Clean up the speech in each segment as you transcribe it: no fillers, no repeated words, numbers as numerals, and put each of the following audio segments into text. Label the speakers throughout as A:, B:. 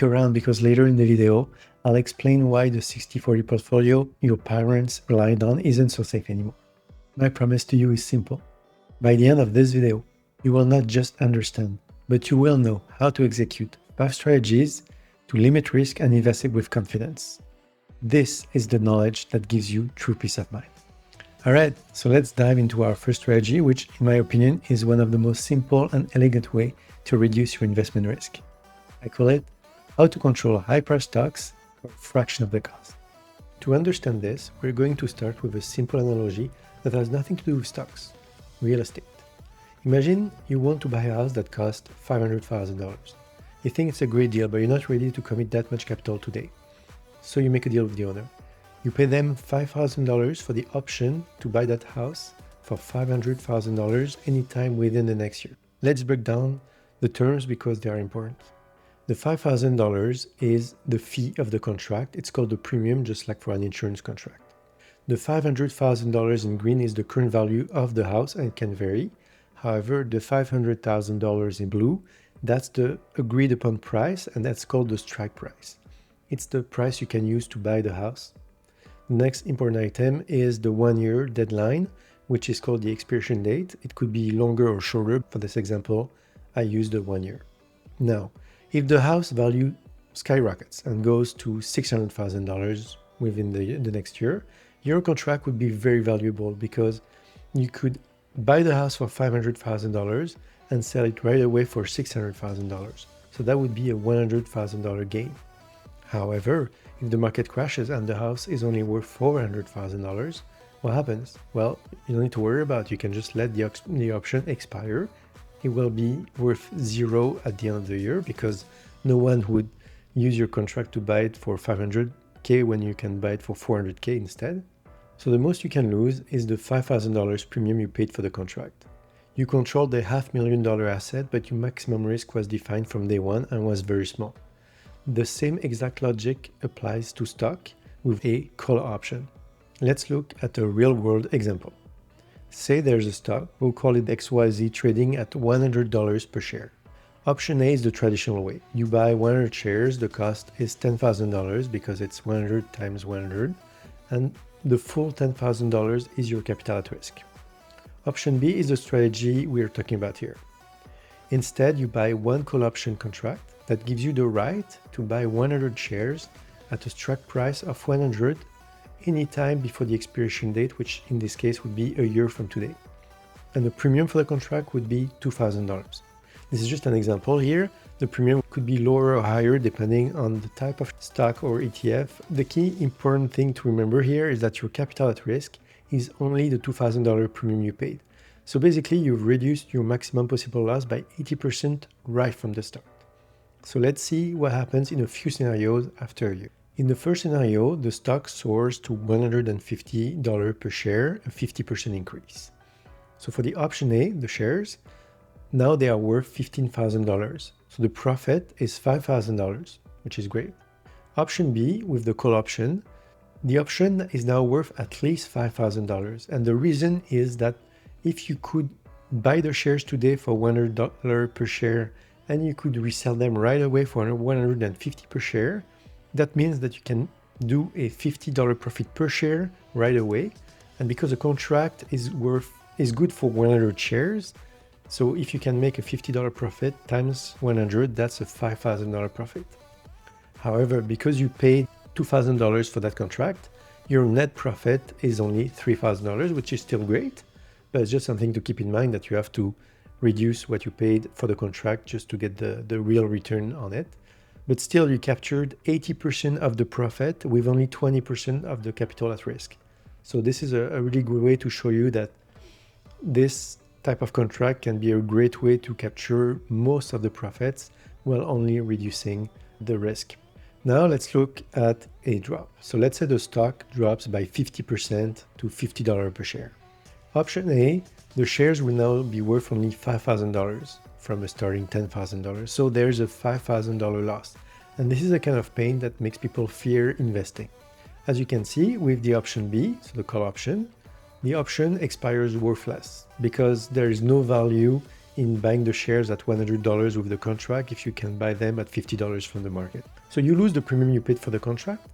A: Stick around because later in the video, I'll explain why the 60/40 portfolio your parents relied on isn't so safe anymore. My promise to you is simple. By the end of this video, you will not just understand, but you will know how to execute 5 strategies to limit risk and invest it with confidence. This is the knowledge that gives you true peace of mind. All right, so let's dive into our first strategy, which in my opinion is one of the most simple and elegant way to reduce your investment risk. I call it how to control high-price stocks for a fraction of the cost. To understand this, we're going to start with a simple analogy that has nothing to do with stocks, real estate. Imagine you want to buy a house that costs $500,000. You think it's a great deal, but you're not ready to commit that much capital today. So you make a deal with the owner. You pay them $5,000 for the option to buy that house for $500,000 anytime within the next year. Let's break down the terms because they are important. The $5,000 is the fee of the contract. It's called the premium, just like for an insurance contract. The $500,000 in green is the current value of the house and it can vary. However, the $500,000 in blue, that's the agreed upon price and that's called the strike price. It's the price you can use to buy the house. The next important item is the 1-year deadline, which is called the expiration date. It could be longer or shorter. For this example, I used the 1 year. Now, if the house value skyrockets and goes to $600,000 within the next year, your contract would be very valuable because you could buy the house for $500,000 and sell it right away for $600,000. So that would be a $100,000 gain. However, if the market crashes and the house is only worth $400,000, what happens? Well, you don't need to worry about it. You can just let the option expire. It will be worth zero at the end of the year because no one would use your contract to buy it for $500K when you can buy it for $400K instead. So the most you can lose is the $5,000 premium you paid for the contract. You control the $500,000 asset, but your maximum risk was defined from day one and was very small. The same exact logic applies to stock with a call option. Let's look at a real-world example. Say there's a stock, we'll call it XYZ trading at $100 per share. Option A is the traditional way. You buy 100 shares, the cost is $10,000 because it's 100 times 100, and the full $10,000 is your capital at risk. Option B is the strategy we're talking about here. Instead, you buy one call option contract that gives you the right to buy 100 shares at a strike price of 100 anytime before the expiration date, which in this case would be a year from today. And the premium for the contract would be $2,000. This is just an example here. The premium could be lower or higher depending on the type of stock or ETF. The key important thing to remember here is that your capital at risk is only the $2,000 premium you paid. So basically you've reduced your maximum possible loss by 80% right from the start. So let's see what happens in a few scenarios after a year. In the first scenario, the stock soars to $150 per share, a 50% increase. So for the option A, the shares, now they are worth $15,000. So the profit is $5,000, which is great. Option B, with the call option, the option is now worth at least $5,000. And the reason is that if you could buy the shares today for $100 per share and you could resell them right away for $150 per share, that means that you can do a $50 profit per share right away. And because the contract is good for 100 shares, so if you can make a $50 profit times 100, that's a $5,000 profit. However, because you paid $2,000 for that contract, your net profit is only $3,000, which is still great, but it's just something to keep in mind that you have to reduce what you paid for the contract just to get the real return on it. But still, you captured 80% of the profit with only 20% of the capital at risk. So this is a really good way to show you that this type of contract can be a great way to capture most of the profits while only reducing the risk. Now let's look at a drop. So let's say the stock drops by 50% to $50 per share. Option A, the shares will now be worth only $5,000 from a starting $10,000. So there's a $5,000 loss. And this is the kind of pain that makes people fear investing. As you can see with the option B, so the call option, the option expires worthless because there is no value in buying the shares at $100 with the contract if you can buy them at $50 from the market. So you lose the premium you paid for the contract,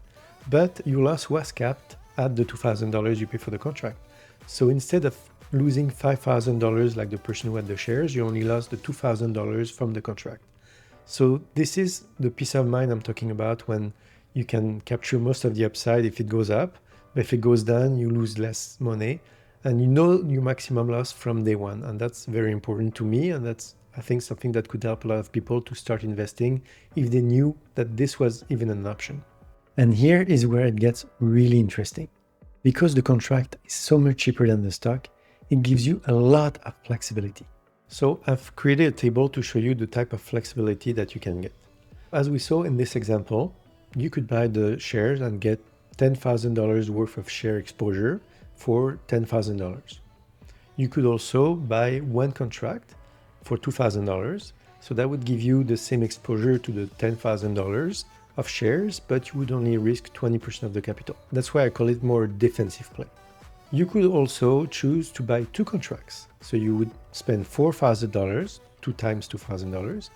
A: but your loss was capped at the $2,000 you paid for the contract. So instead of losing $5,000 like the person who had the shares, you only lost the $2,000 from the contract. So this is the peace of mind I'm talking about, when you can capture most of the upside if it goes up, but if it goes down, you lose less money, and you know your maximum loss from day one. And that's very important to me, and that's, I think, something that could help a lot of people to start investing if they knew that this was even an option. And here is where it gets really interesting. Because the contract is so much cheaper than the stock, it gives you a lot of flexibility. So I've created a table to show you the type of flexibility that you can get. As we saw in this example, you could buy the shares and get $10,000 worth of share exposure for $10,000. You could also buy one contract for $2,000. So that would give you the same exposure to the $10,000 of shares, but you would only risk 20% of the capital. That's why I call it more defensive play. You could also choose to buy two contracts. So you would spend $4,000, 2 times $2,000.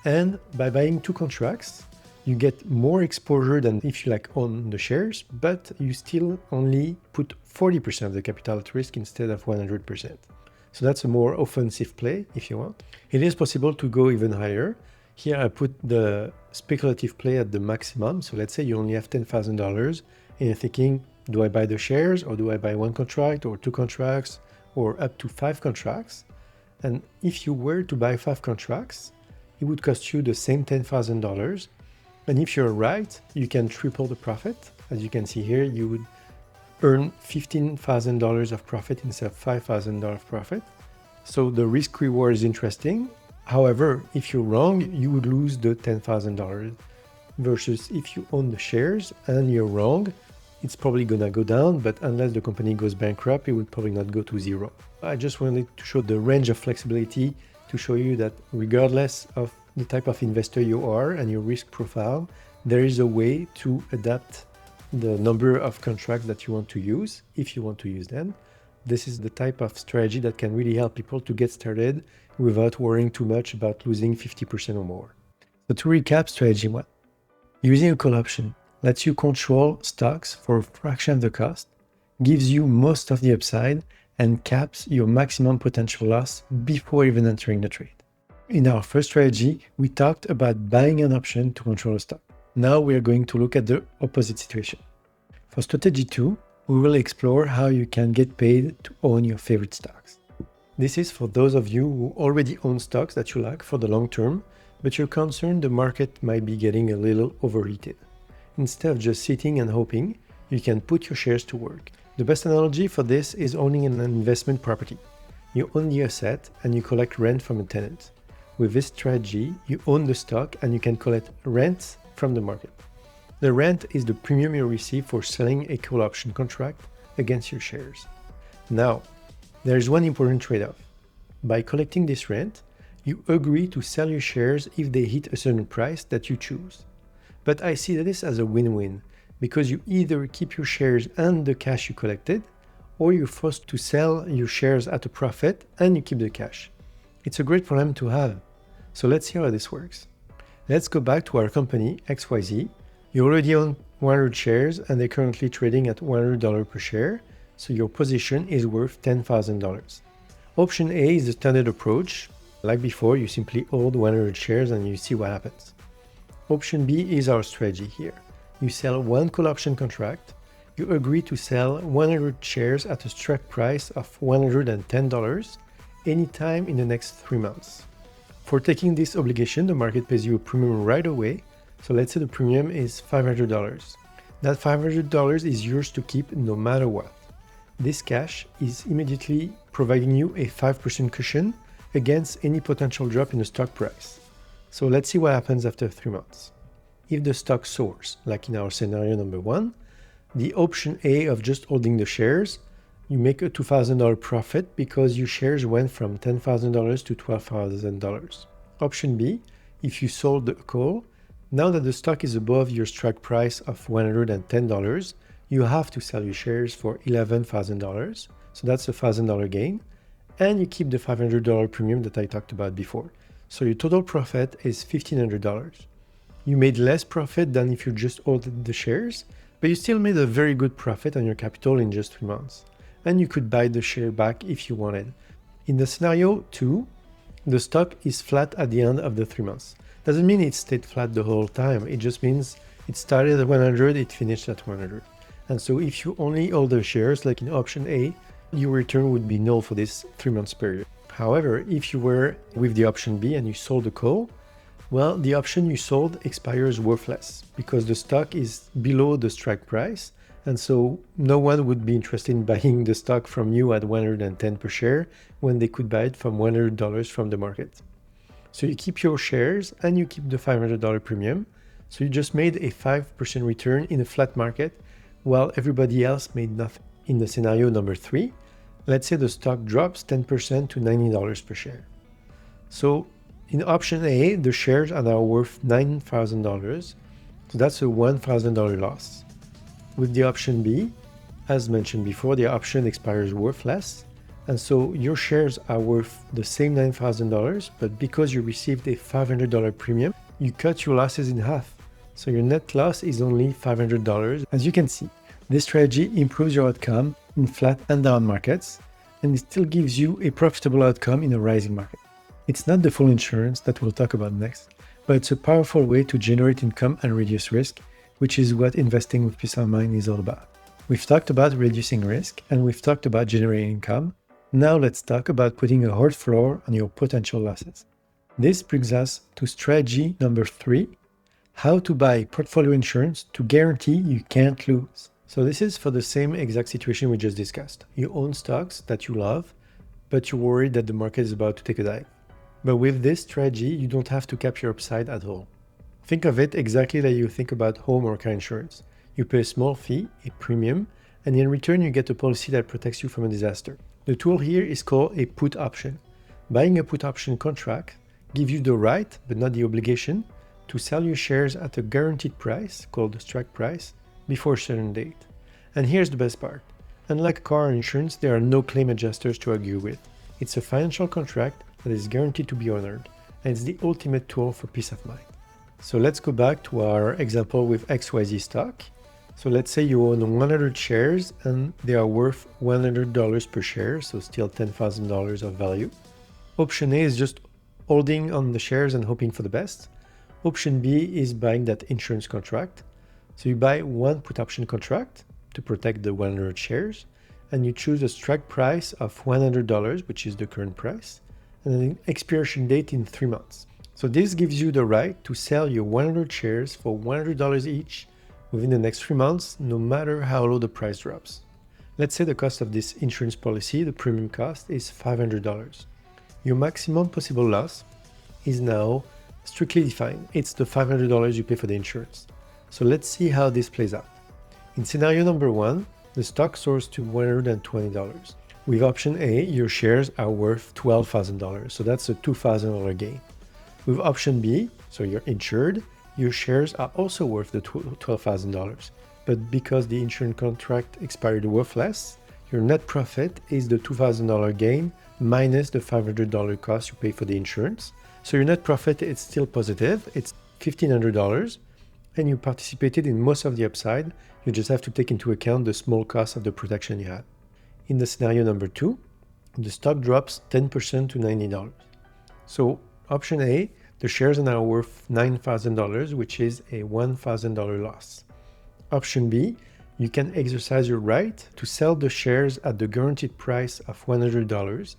A: And by buying two contracts, you get more exposure than if you own the shares, but you still only put 40% of the capital at risk instead of 100%. So that's a more offensive play if you want. It is possible to go even higher. Here I put the speculative play at the maximum. So let's say you only have $10,000 and you're thinking, do I buy the shares, or do I buy one contract or two contracts or up to 5 contracts? And if you were to buy 5 contracts, it would cost you the same $10,000. And if you're right, you can triple the profit. As you can see here, you would earn $15,000 of profit instead of $5,000 of profit. So the risk reward is interesting. However, if you're wrong, you would lose the $10,000, versus if you own the shares and you're wrong, it's probably gonna go down, but unless the company goes bankrupt, it would probably not go to zero. I just wanted to show the range of flexibility to show you that regardless of the type of investor you are and your risk profile, there is a way to adapt the number of contracts that you want to use, if you want to use them. This is the type of strategy that can really help people to get started without worrying too much about losing 50% or more. So to recap, strategy 1. Using a call option lets you control stocks for a fraction of the cost, gives you most of the upside, and caps your maximum potential loss before even entering the trade. In our first strategy, we talked about buying an option to control a stock. Now we are going to look at the opposite situation. For strategy 2, we will explore how you can get paid to own your favorite stocks. This is for those of you who already own stocks that you like for the long term, but you're concerned the market might be getting a little overheated. Instead of just sitting and hoping, you can put your shares to work. The best analogy for this is owning an investment property. You own the asset and you collect rent from a tenant. With this strategy, you own the stock and you can collect rent from the market. The rent is the premium you receive for selling a call option contract against your shares. Now, there is one important trade-off. By collecting this rent, you agree to sell your shares if they hit a certain price that you choose. But I see this as a win-win, because you either keep your shares and the cash you collected, or you're forced to sell your shares at a profit and you keep the cash. It's a great problem to have. So let's see how this works. Let's go back to our company, XYZ. You already own 100 shares and they're currently trading at $100 per share, so your position is worth $10,000. Option A is the standard approach. Like before, you simply hold 100 shares and you see what happens. Option B is our strategy here. You sell one call option contract. You agree to sell 100 shares at a strike price of $110 anytime in the next 3 months. For taking this obligation, the market pays you a premium right away. So let's say the premium is $500. That $500 is yours to keep no matter what. This cash is immediately providing you a 5% cushion against any potential drop in the stock price. So let's see what happens after 3 months. If the stock soars, like in our scenario number 1, the option A of just holding the shares, you make a $2,000 profit because your shares went from $10,000 to $12,000. Option B, if you sold the call, now that the stock is above your strike price of $110, you have to sell your shares for $11,000. So that's a $1,000 gain. and you keep the $500 premium that I talked about before. So your total profit is $1,500. You made less profit than if you just ordered the shares, but you still made a very good profit on your capital in just 3 months. And you could buy the share back if you wanted. In the scenario 2, the stock is flat at the end of the 3 months. Doesn't mean it stayed flat the whole time. It just means it started at 100, it finished at 100. And so if you only hold the shares, like in option A, your return would be null for this 3 months period. However, if you were with the option B and you sold the call, well, the option you sold expires worthless because the stock is below the strike price. And so no one would be interested in buying the stock from you at 110 per share when they could buy it from $100 from the market. So you keep your shares and you keep the $500 premium. So you just made a 5% return in a flat market while everybody else made nothing. In the scenario number 3, let's say the stock drops 10% to $90 per share. So in option A, the shares are now worth $9,000. So that's a $1,000 loss. With the option B, as mentioned before, the option expires worthless. And so your shares are worth the same $9,000, but because you received a $500 premium, you cut your losses in half. So your net loss is only $500. As you can see, this strategy improves your outcome in flat and down markets, and it still gives you a profitable outcome in a rising market. It's not the full insurance that we'll talk about next, but it's a powerful way to generate income and reduce risk, which is what investing with peace of mind is all about. We've talked about reducing risk and we've talked about generating income. Now let's talk about putting a hard floor on your potential losses. This brings us to strategy number 3, how to buy portfolio insurance to guarantee you can't lose. So this is for the same exact situation we just discussed. You own stocks that you love, but you're worried that the market is about to take a dive. But with this strategy, you don't have to cap your upside at all. Think of it exactly like you think about home or car insurance. You pay a small fee, a premium, and in return you get a policy that protects you from a disaster. The tool here is called a put option. Buying a put option contract gives you the right, but not the obligation, to sell your shares at a guaranteed price, called the strike price, before a certain date. And here's the best part. Unlike car insurance, there are no claim adjusters to argue with. It's a financial contract that is guaranteed to be honored, and it's the ultimate tool for peace of mind. So let's go back to our example with XYZ stock. So let's say you own 100 shares and they are worth $100 per share, so still $10,000 of value. Option A is just holding on the shares and hoping for the best. Option B is buying that insurance contract. So you buy one put option contract to protect the 100 shares, and you choose a strike price of $100, which is the current price, and an expiration date in 3 months. So this gives you the right to sell your 100 shares for $100 each within the next 3 months, no matter how low the price drops. Let's say the cost of this insurance policy, the premium cost, is $500. Your maximum possible loss is now strictly defined. It's the $500 you pay for the insurance. So let's see how this plays out. In scenario number 1, the stock soars to $120. With option A, your shares are worth $12,000, so that's a $2,000 gain. With option B, so you're insured, your shares are also worth the $12,000. But because the insurance contract expired worthless, your net profit is the $2,000 gain minus the $500 cost you pay for the insurance. So your net profit is still positive, it's $1,500, and you participated in most of the upside. You just have to take into account the small cost of the protection you had. In the scenario number 2, the stock drops 10% to $90. So option A, the shares are now worth $9,000, which is a $1,000 loss. Option B, you can exercise your right to sell the shares at the guaranteed price of $100.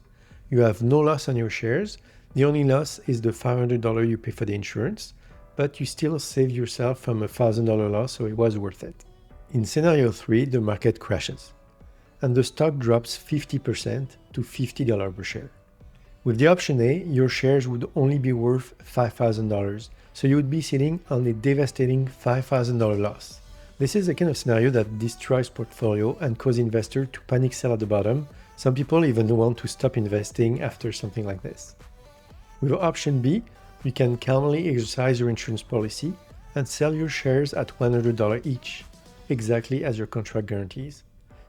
A: You have no loss on your shares. The only loss is the $500 you pay for the insurance, but you still saved yourself from a $1,000 loss, so it was worth it. In scenario 3, the market crashes, and the stock drops 50% to $50 per share. With the option A, your shares would only be worth $5,000, so you would be sitting on a devastating $5,000 loss. This is the kind of scenario that destroys portfolio and causes investors to panic sell at the bottom. Some people even want to stop investing after something like this. With option B, you can calmly exercise your insurance policy and sell your shares at $100 each, exactly as your contract guarantees.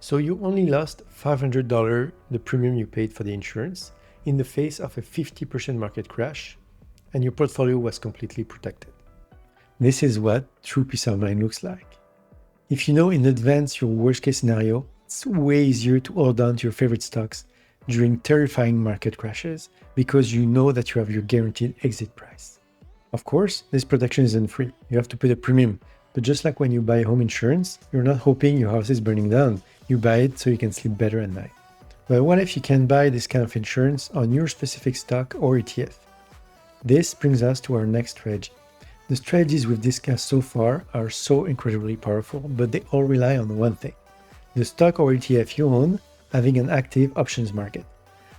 A: So you only lost $500, the premium you paid for the insurance, in the face of a 50% market crash, and your portfolio was completely protected. This is what true peace of mind looks like. If you know in advance your worst case scenario, it's way easier to hold on to your favorite stocks during terrifying market crashes because you know that you have your guaranteed exit price. Of course, this protection isn't free. You have to pay a premium. But just like when you buy home insurance, you're not hoping your house is burning down. You buy it so you can sleep better at night. But what if you can buy this kind of insurance on your specific stock or ETF? This brings us to our next strategy. The strategies we've discussed so far are so incredibly powerful, but they all rely on one thing: the stock or ETF you own having an active options market.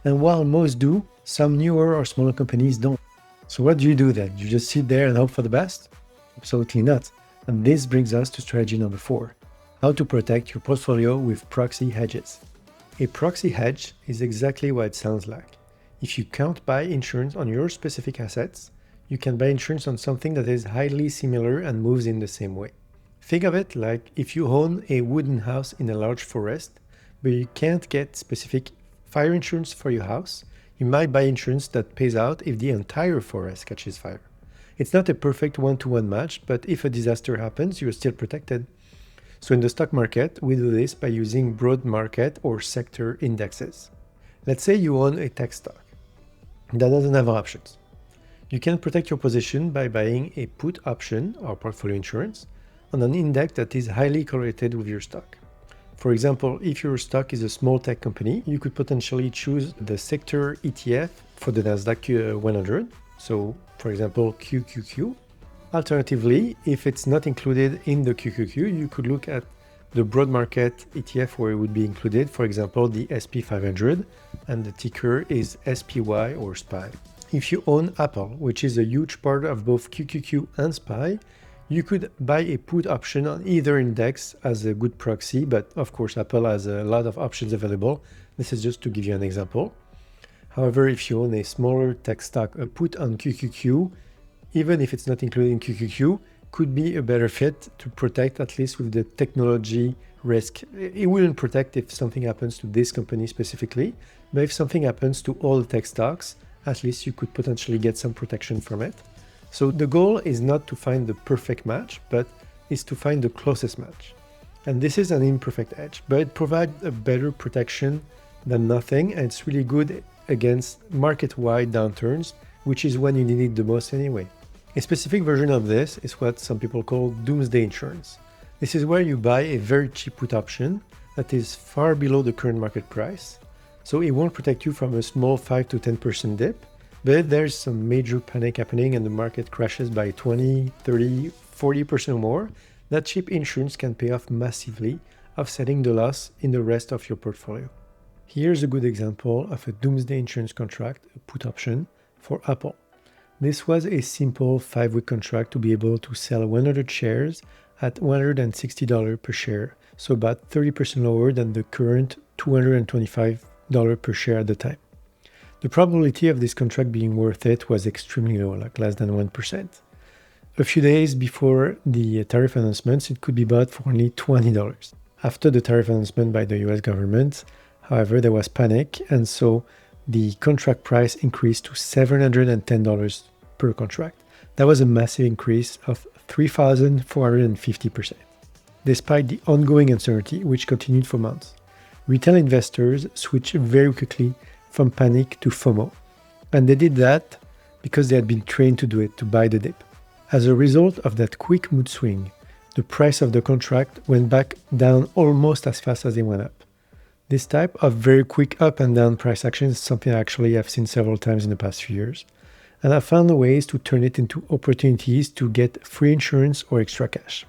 A: And while most do, some newer or smaller companies don't. So what do you do then? You just sit there and hope for the best? Absolutely not. And this brings us to strategy number 4, how to protect your portfolio with proxy hedges. A proxy hedge is exactly what it sounds like. If you can't buy insurance on your specific assets, you can buy insurance on something that is highly similar and moves in the same way. Think of it like if you own a wooden house in a large forest, but you can't get specific fire insurance for your house, you might buy insurance that pays out if the entire forest catches fire. It's not a perfect one-to-one match, but if a disaster happens, you're still protected. So in the stock market, we do this by using broad market or sector indexes. Let's say you own a tech stock that doesn't have options. You can protect your position by buying a put option or portfolio insurance on an index that is highly correlated with your stock. For example, if your stock is a small tech company, you could potentially choose the sector ETF for the Nasdaq 100. So, for example, QQQ. Alternatively, if it's not included in the QQQ, you could look at the broad market ETF where it would be included, for example, the SP500, and the ticker is SPY or SPY. If you own Apple, which is a huge part of both QQQ and SPY, you could buy a put option on either index as a good proxy, but of course Apple has a lot of options available. This is just to give you an example. However, if you own a smaller tech stock, a put on QQQ, even if it's not included in QQQ, could be a better fit to protect at least with the technology risk. It wouldn't protect if something happens to this company specifically, but if something happens to all the tech stocks, at least you could potentially get some protection from it. So the goal is not to find the perfect match, but is to find the closest match. And this is an imperfect hedge, but it provides a better protection than nothing, and it's really good against market-wide downturns, which is when you need it the most anyway. A specific version of this is what some people call doomsday insurance. This is where you buy a very cheap put option that is far below the current market price. So it won't protect you from a small 5 to 10% dip, but if there's some major panic happening and the market crashes by 20, 30, 40% or more, that cheap insurance can pay off massively, offsetting the loss in the rest of your portfolio. Here's a good example of a doomsday insurance contract, a put option, for Apple. This was a simple 5-week contract to be able to sell 100 shares at $160 per share, so about 30% lower than the current $225 per share at the time. The probability of this contract being worth it was extremely low, like less than 1%. A few days before the tariff announcements, it could be bought for only $20. After the tariff announcement by the US government, however, there was panic, and so the contract price increased to $710 per contract. That was a massive increase of 3,450%. Despite the ongoing uncertainty, which continued for months, retail investors switched very quickly from panic to FOMO. And they did that because they had been trained to do it, to buy the dip. As a result of that quick mood swing, the price of the contract went back down almost as fast as it went up. This type of very quick up and down price action is something I actually have seen several times in the past few years. And I found ways to turn it into opportunities to get free insurance or extra cash.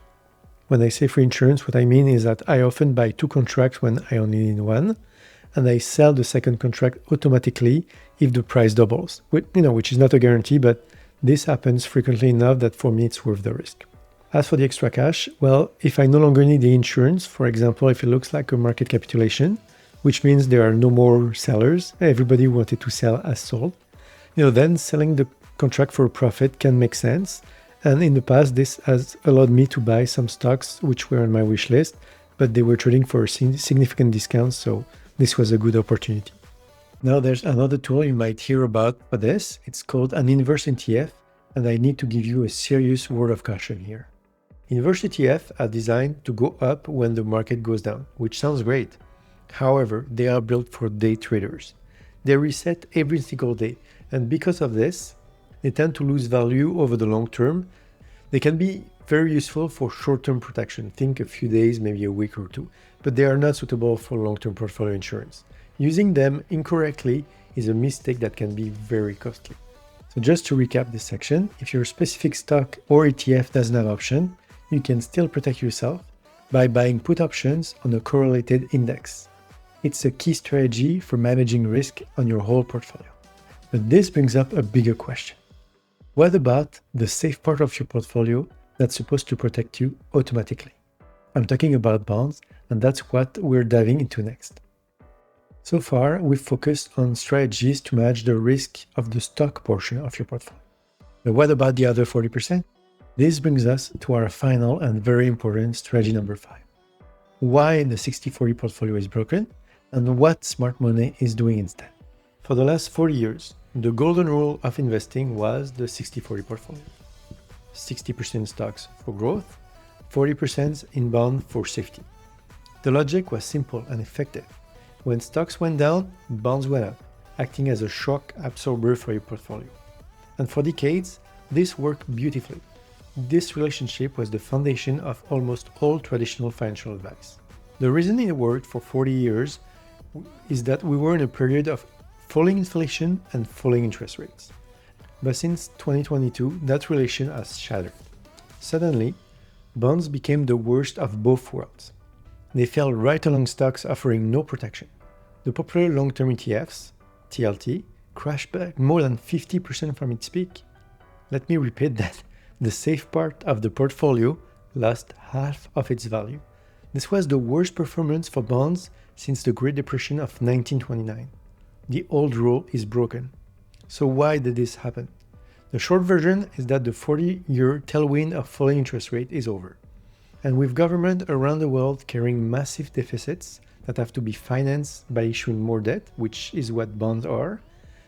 A: When I say free insurance, what I mean is that I often buy 2 contracts when I only need one, and I sell the second contract automatically if the price doubles, which is not a guarantee, but this happens frequently enough that for me it's worth the risk. As for the extra cash, well, if I no longer need the insurance, for example, if it looks like a market capitulation, which means there are no more sellers, everybody who wanted to sell has sold, then selling the contract for a profit can make sense. And in the past, this has allowed me to buy some stocks which were on my wish list but they were trading for significant discounts, so this was a good opportunity. Now there's another tool you might hear about for this. It's called an inverse ETF, and I need to give you a serious word of caution here. Inverse ETF are designed to go up when the market goes down, which sounds great. However, they are built for day traders. They reset every single day, and because of this, they tend to lose value over the long term. They can be very useful for short-term protection, think a few days, maybe a week or two, but they are not suitable for long-term portfolio insurance. Using them incorrectly is a mistake that can be very costly. So just to recap this section, if your specific stock or ETF doesn't have option, you can still protect yourself by buying put options on a correlated index. It's a key strategy for managing risk on your whole portfolio. But this brings up a bigger question. What about the safe part of your portfolio that's supposed to protect you automatically? I'm talking about bonds, and that's what we're diving into next. So far, we've focused on strategies to manage the risk of the stock portion of your portfolio. But what about the other 40%? This brings us to our final and very important strategy number 5. Why the 60-40 portfolio is broken and what smart money is doing instead. For the last 40 years, the golden rule of investing was the 60-40 portfolio. 60% stocks for growth, 40% in bond for safety. The logic was simple and effective. When stocks went down, bonds went up, acting as a shock absorber for your portfolio. And for decades, this worked beautifully. This relationship was the foundation of almost all traditional financial advice. The reason it worked for 40 years is that we were in a period of falling inflation and falling interest rates. But since 2022, that relation has shattered. Suddenly, bonds became the worst of both worlds. They fell right along stocks offering no protection. The popular long-term ETFs, TLT, crashed back more than 50% from its peak. Let me repeat that. The safe part of the portfolio lost half of its value. This was the worst performance for bonds since the Great Depression of 1929. The old rule is broken. So why did this happen? The short version is that the 40-year tailwind of falling interest rate is over. And with governments around the world carrying massive deficits that have to be financed by issuing more debt, which is what bonds are,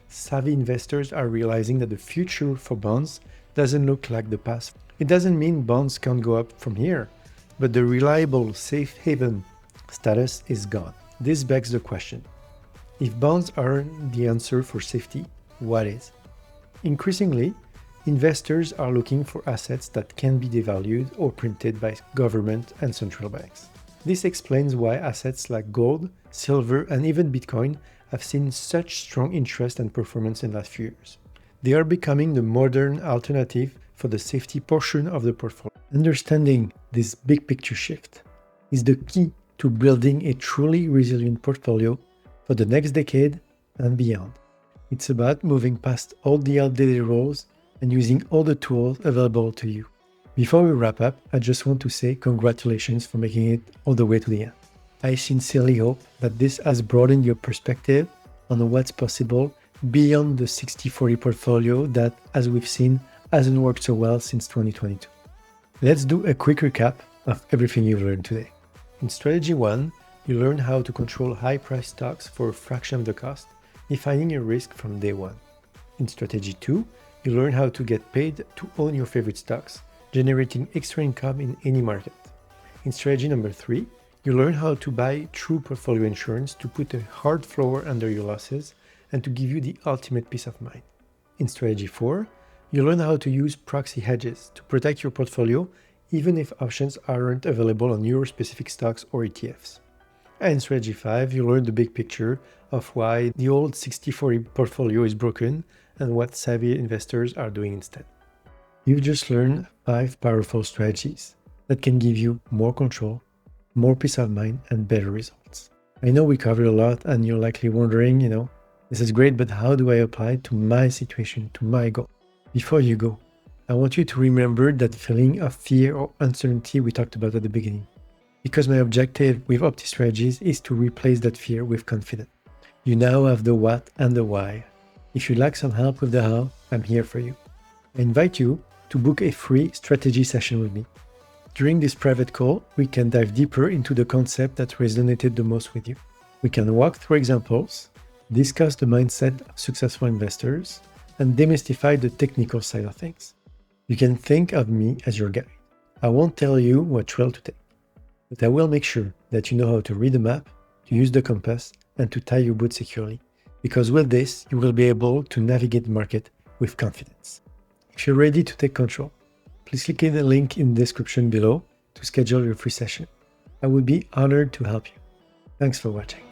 A: savvy investors are realizing that the future for bonds doesn't look like the past. It doesn't mean bonds can't go up from here, but the reliable safe haven status is gone. This begs the question. If bonds aren't the answer for safety, what is? Increasingly, investors are looking for assets that can be devalued or printed by government and central banks. This explains why assets like gold, silver, and even Bitcoin have seen such strong interest and performance in the last few years. They are becoming the modern alternative for the safety portion of the portfolio. Understanding this big picture shift is the key to building a truly resilient portfolio for the next decade and beyond. It's about moving past all the outdated roles and using all the tools available to you. Before we wrap up, I just want to say congratulations for making it all the way to the end. I sincerely hope that this has broadened your perspective on what's possible beyond the 60-40 portfolio that, as we've seen, hasn't worked so well since 2022. Let's do a quick recap of everything you've learned today. In Strategy 1, you learn how to control high-priced stocks for a fraction of the cost, defining your risk from day one. In Strategy 2, you learn how to get paid to own your favorite stocks, generating extra income in any market. In Strategy number 3, you learn how to buy true portfolio insurance to put a hard floor under your losses and to give you the ultimate peace of mind. In Strategy 4, you learn how to use proxy hedges to protect your portfolio even if options aren't available on your specific stocks or ETFs. And in Strategy 5, you learn the big picture of why the old 60-40 portfolio is broken and what savvy investors are doing instead. You've just learned 5 powerful strategies that can give you more control, more peace of mind, and better results. I know we covered a lot and you're likely wondering, this is great, but how do I apply it to my situation, to my goal? Before you go, I want you to remember that feeling of fear or uncertainty we talked about at the beginning. Because my objective with OPTI strategies is to replace that fear with confidence. You now have the what and the why. If you'd like some help with the how, I'm here for you. I invite you to book a free strategy session with me. During this private call, we can dive deeper into the concept that resonated the most with you. We can walk through examples, discuss the mindset of successful investors, and demystify the technical side of things. You can think of me as your guide. I won't tell you what trail to take, but I will make sure that you know how to read the map, to use the compass, and to tie your boot securely, because with this, you will be able to navigate the market with confidence. If you're ready to take control, please click the link in the description below to schedule your free session. I would be honored to help you. Thanks for watching.